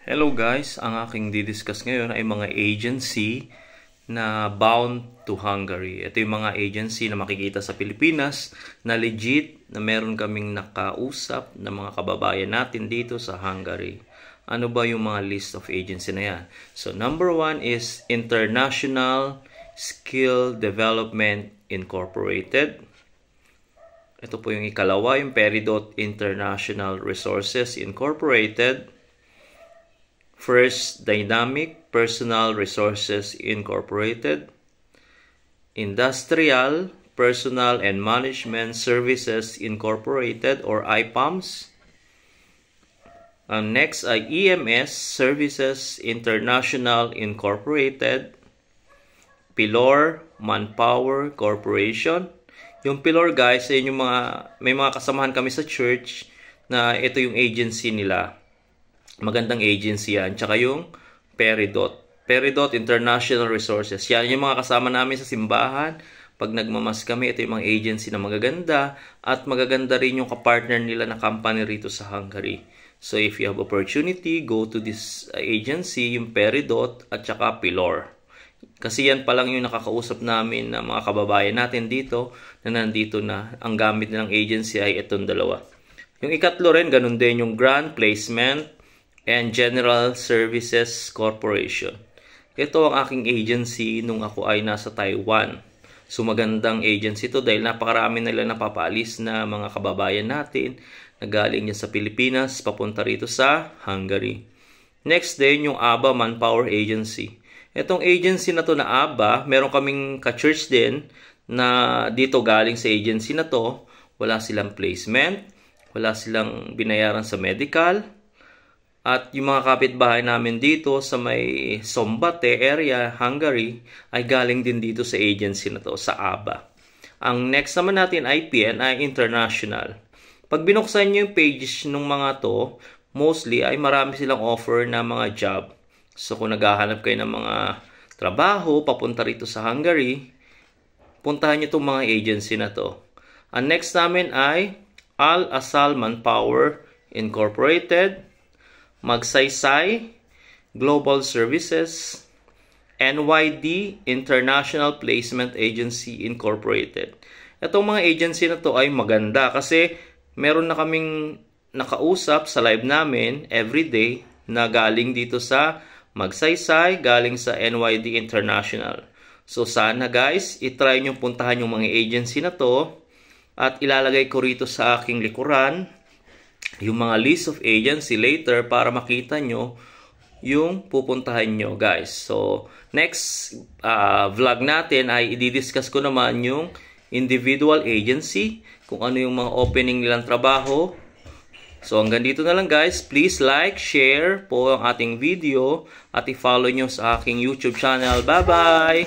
Hello guys, ang aking didiscuss ngayon ay mga agency na bound to Hungary. Ito yung mga agency na makikita sa Pilipinas na legit na meron kaming nakausap na mga kababayan natin dito sa Hungary. Ano ba yung mga list of agency na yan? So number 1 is International Skill Development Incorporated. Ito po yung ikalawa, yung Peridot International Resources Incorporated. First Dynamic Personal Resources Incorporated, Industrial Personal and Management Services Incorporated or IPAMS. Next ay EMS Services International Incorporated, Pilor Manpower Corporation. Yung Pilor guys, yun yung may mga kasamahan kami sa church na ito yung agency nila. Magandang agency yan. Tsaka yung Peridot. Peridot International Resources. Yan yung mga kasama namin sa simbahan. Pag nagmamas kami, ito yung mga agency na magaganda. At magaganda rin yung kapartner nila na company rito sa Hungary. So if you have opportunity, go to this agency, yung Peridot at tsaka Pilor. Kasi yan pa lang yung nakakausap namin na mga kababayan natin dito na nandito na. Ang gamit nilang agency ay itong dalawa. Yung ikatlo rin, ganun din yung Grant Placement and General Services Corporation. Ito ang aking agency nung ako ay nasa Taiwan. So magandang agency to dahil napakarami nila napapaalis na mga kababayan natin na galing niya sa Pilipinas papunta rito sa Hungary. Next din yung ABA Manpower Agency. Itong agency na to na ABA, meron kaming ka-church din na dito galing sa agency na to. Wala silang placement, wala silang binayaran sa medical. At yung mga kapitbahay namin dito sa may Sombate area, Hungary, ay galing din dito sa agency na to, sa ABA. Ang next naman natin ay PNI International. Pag binuksan nyo yung page ng mga to, mostly ay marami silang offer na mga job. So kung naghahanap kayo ng mga trabaho, papunta rito sa Hungary, puntahan nyo itong mga agency na to. Ang next namin ay Al-Asal Manpower Incorporated, Magsaysay Global Services, NYD International Placement Agency Incorporated. Itong mga agency na to ay maganda kasi meron na kaming nakausap sa live namin everyday na galing dito sa Magsaysay, galing sa NYD International. So sana guys, itry nyo puntahan yung mga agency na to at ilalagay ko rito sa aking likuran yung mga list of agency later para makita nyo yung pupuntahan nyo guys. So next vlog natin ay i-discuss ko naman yung individual agency, kung ano yung mga opening nilang trabaho. So hanggang dito na lang guys. Please like, share po ang ating video at i-follow nyo sa aking YouTube channel. Bye bye!